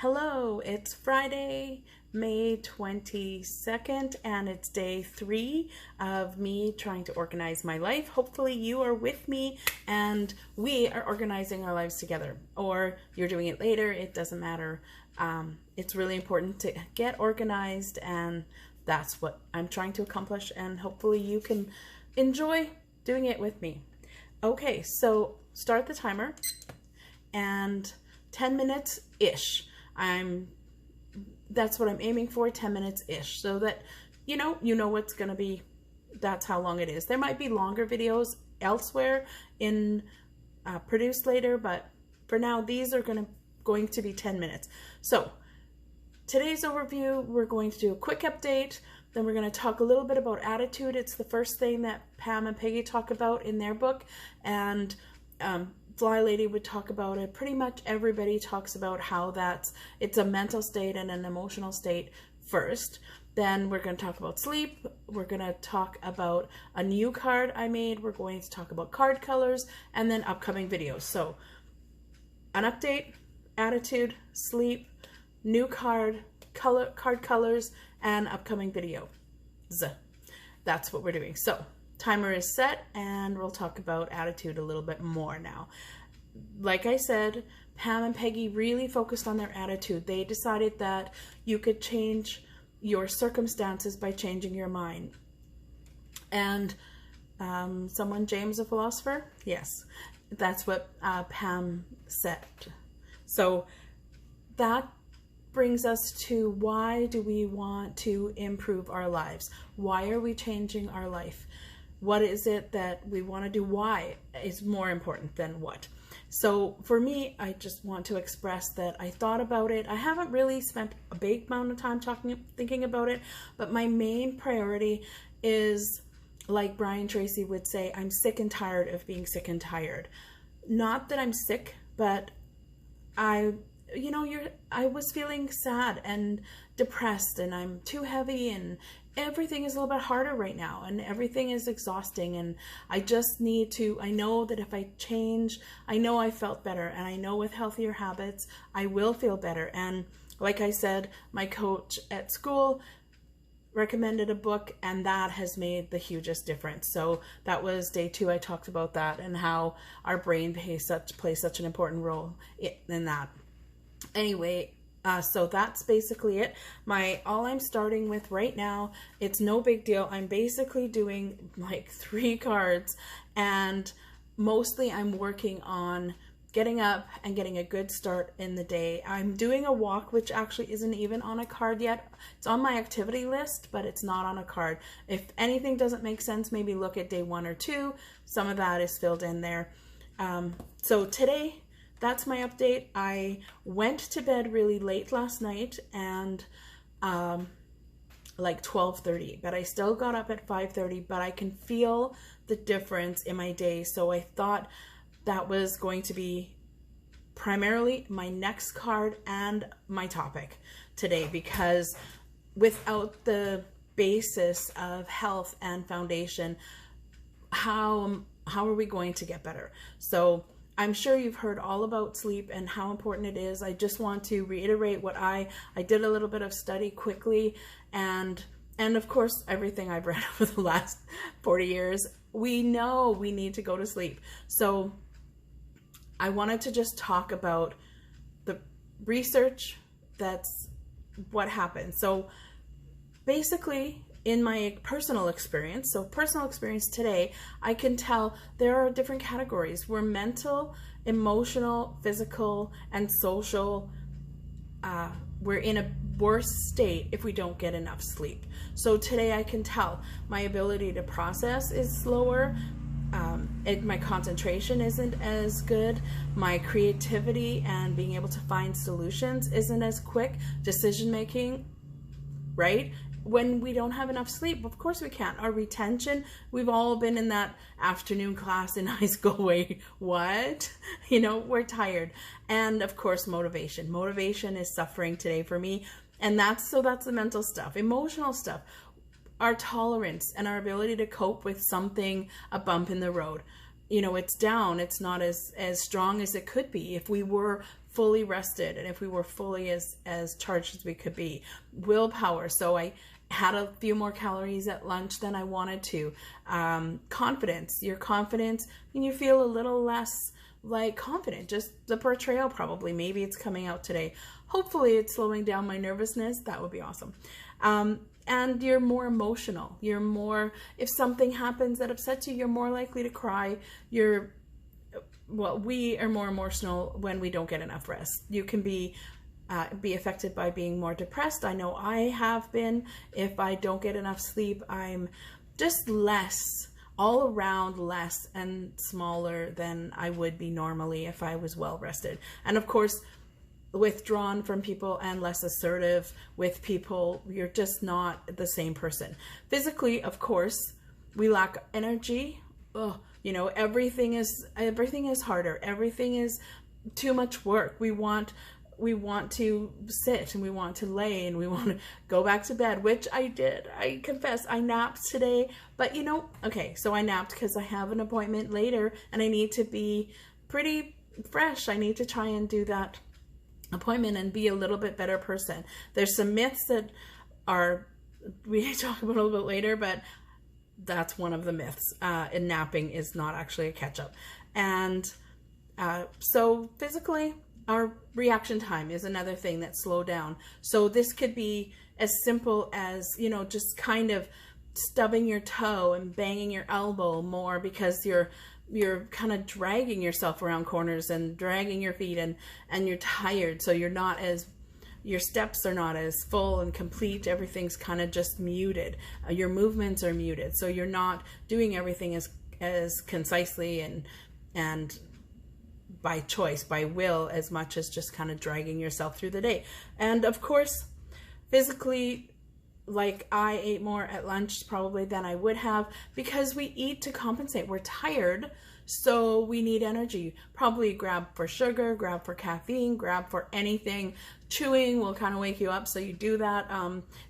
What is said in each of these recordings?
Hello, it's Friday, May 22nd, and it's day 3 of me trying to organize my life. Hopefully you are with me and we are organizing our lives together, or you're doing it later, it doesn't matter. It's really important to get organized, and that's what I'm trying to accomplish, and hopefully you can enjoy doing it with me. Okay, so start the timer, and 10 minutes-ish. That's what I'm aiming for, 10 minutes-ish, so that you know what's gonna be, that's how long it is. There might be longer videos elsewhere in produced later, but for now these are going to be 10 minutes. So today's overview, we're going to do a quick update, then we're going to talk a little bit about attitude. It's the first thing that Pam and Peggy talk about in their book, and Fly Lady would talk about it. Pretty much everybody talks about how it's a mental state and an emotional state first. Then we're going to talk about sleep. We're going to talk about a new card I made. We're going to talk about card colors, and then upcoming videos. So an update, attitude, sleep, new card colors, and upcoming video. That's what we're doing. So timer is set, and we'll talk about attitude a little bit more now. Like I said, Pam and Peggy really focused on their attitude. They decided that you could change your circumstances by changing your mind. And James a philosopher? Yes, that's what Pam said. So that brings us to, why do we want to improve our lives? Why are we changing our life? What is it that we want to do? Why is more important than what. So for me, I just want to express that I thought about it. I haven't really spent a big amount of time thinking about it, but my main priority is, like Brian Tracy would say, I'm sick and tired of being sick and tired. Not that I'm sick, but I was feeling sad and depressed, and I'm too heavy, and everything is a little bit harder right now, and everything is exhausting, and I just need to, I know that if I change, I know I felt better, and I know with healthier habits, I will feel better. And like I said, my coach at school recommended a book, and that has made the hugest difference. So that was day 2. I talked about that and how our brain plays such an important role in that. Anyway, so that's basically it. All I'm starting with right now, it's no big deal. I'm basically doing like 3 cards, and mostly I'm working on getting up and getting a good start in the day. I'm doing a walk, which actually isn't even on a card yet. It's on my activity list, but it's not on a card. If anything doesn't make sense, maybe look at day 1 or 2. Some of that is filled in there. So today, that's my update. I went to bed really late last night, and like 12:30, but I still got up at 5:30, but I can feel the difference in my day. So I thought that was going to be primarily my next card and my topic today, because without the basis of health and foundation, how are we going to get better? So I'm sure you've heard all about sleep and how important it is. I just want to reiterate what I did a little bit of study quickly, and of course everything I've read over the last 40 years. We know we need to go to sleep. So I wanted to just talk about the research, that's what happens. So basically, in my personal experience, today, I can tell there are different categories. We're mental, emotional, physical, and social. We're in a worse state if we don't get enough sleep. So today I can tell my ability to process is slower. My concentration isn't as good. My creativity and being able to find solutions isn't as quick. Decision making, right? When we don't have enough sleep, of course we can't. Our retention, we've all been in that afternoon class in high school where, what? We're tired. And of course, motivation. Motivation is suffering today for me. And that's the mental stuff. Emotional stuff, our tolerance and our ability to cope with something, a bump in the road. It's down. It's not as strong as it could be. If we were fully rested and if we were fully as charged as we could be. Willpower. So I had a few more calories at lunch than I wanted to. Confidence. Your confidence, and you feel a little less like confident. Just the portrayal probably. Maybe it's coming out today. Hopefully it's slowing down my nervousness. That would be awesome. And you're more emotional. You're more, if something happens that upsets you, you're more likely to cry. We are more emotional when we don't get enough rest. You can be affected by being more depressed. I know I have been. If I don't get enough sleep, I'm just less, all around less and smaller than I would be normally if I was well rested. And of course, withdrawn from people and less assertive with people. You're just not the same person. Physically, of course, we lack energy. You know, everything is harder. Everything is too much work. We want to sit and we want to lay and we want to go back to bed, which I did. I confess, I napped today, but you know, okay, so I napped because I have an appointment later and I need to be pretty fresh. I need to try and do that appointment and be a little bit better person. There's some myths that we talk about a little bit later, but that's one of the myths. And napping is not actually a catch-up. And so physically, our reaction time is another thing that slowed down. So this could be as simple as, you know, just kind of stubbing your toe and banging your elbow more because you're kind of dragging yourself around corners and dragging your feet and you're tired. So your steps are not as full and complete. Everything's kind of just muted. Your movements are muted. So you're not doing everything as concisely and by choice, by will, as much as just kind of dragging yourself through the day. And of course, physically, like I ate more at lunch probably than I would have because we eat to compensate. We're tired, so we need energy. Probably grab for sugar, grab for caffeine, grab for anything. Chewing will kind of wake you up, so you do that.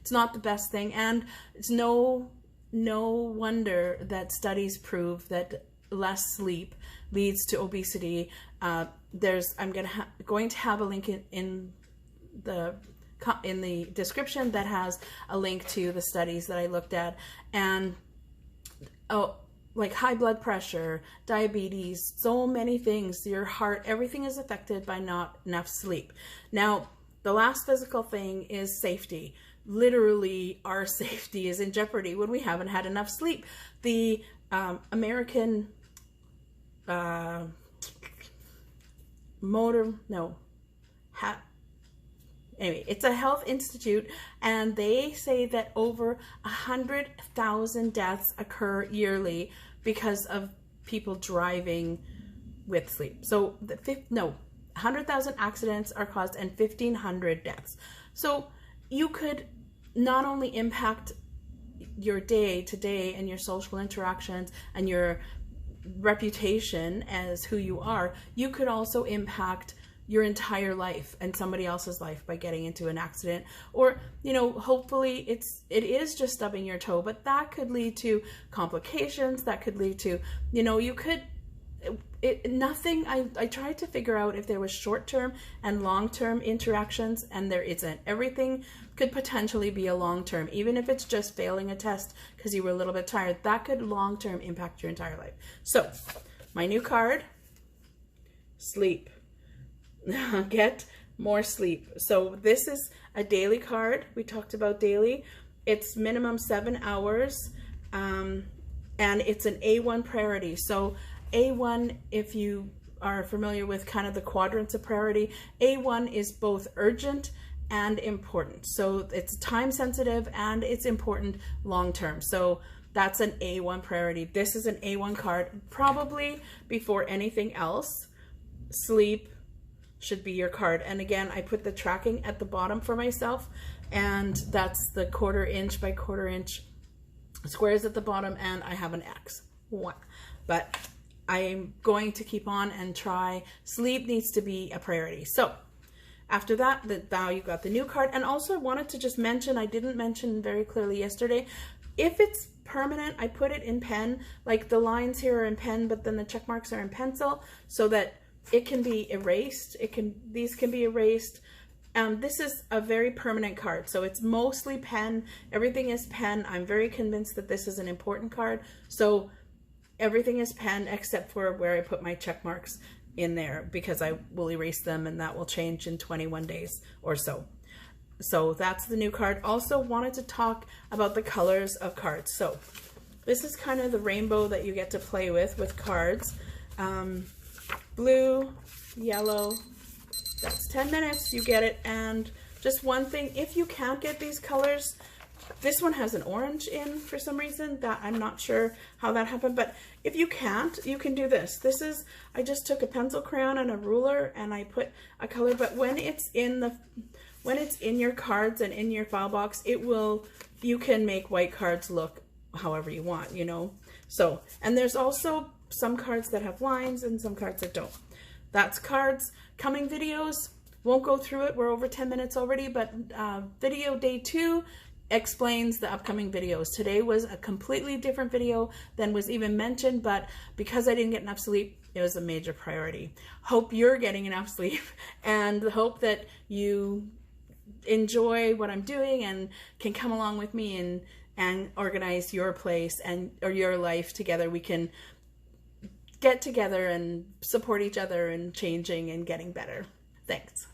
It's not the best thing, and it's no wonder that studies prove that less sleep leads to obesity. I'm going to have a link in the description that has a link to the studies that I looked at, and like high blood pressure, diabetes, so many things, your heart, everything is affected by not enough sleep. Now, the last physical thing is safety. Literally, our safety is in jeopardy when we haven't had enough sleep. The American anyway, it's a health institute, and they say that over 100,000 deaths occur yearly because of people driving with sleep. So 100,000 accidents are caused and 1,500 deaths. So you could not only impact your day to day and your social interactions and your reputation as who you are, you could also impact your entire life and somebody else's life by getting into an accident. Or, you know, hopefully it is just stubbing your toe, but that could lead to complications. That could lead to, you know, I tried to figure out if there was short-term and long-term interactions, and there isn't. Everything could potentially be a long-term, even if it's just failing a test because you were a little bit tired. That could long-term impact your entire life. So my new card, sleep. Get more sleep. So this is a daily card. We talked about daily. It's minimum 7 hours, and it's an A1 priority. So A1, if you are familiar with kind of the quadrants of priority, A1 is both urgent and important. So it's time sensitive and it's important long term. So that's an A1 priority. This is an A1 card. Probably before anything else, sleep should be your card. And again, I put the tracking at the bottom for myself, and that's the 1/4 inch by 1/4 inch squares at the bottom, and I have an X. But I'm going to keep on and try. Sleep needs to be a priority. So after that, now you got the new card. And also I wanted to just mention, I didn't mention very clearly yesterday, if it's permanent, I put it in pen. Like the lines here are in pen, but then the check marks are in pencil, so that it can be erased. These can be erased. This is a very permanent card, so it's mostly pen. Everything is pen. I'm very convinced that this is an important card. So everything is pen except for where I put my check marks in there, because I will erase them and that will change in 21 days or so. So that's the new card. Also wanted to talk about the colors of cards. So this is kind of the rainbow that you get to play with cards. Blue, yellow, that's 10 minutes, you get it. And just one thing, if you can't get these colors, this one has an orange in for some reason, that I'm not sure how that happened, but if you can't, you can do this. This is, I just took a pencil crayon and a ruler and I put a color, but when it's in your cards and in your file box, you can make white cards look however you want, you know. So, and there's also some cards that have lines and some cards that don't. That's cards. Coming videos, won't go through it. We're over 10 minutes already, but video day 2 explains the upcoming videos. Today was a completely different video than was even mentioned, but because I didn't get enough sleep, it was a major priority. Hope you're getting enough sleep, and hope that you enjoy what I'm doing and can come along with me and organize your place or your life together. We can get together and support each other and changing and getting better. Thanks.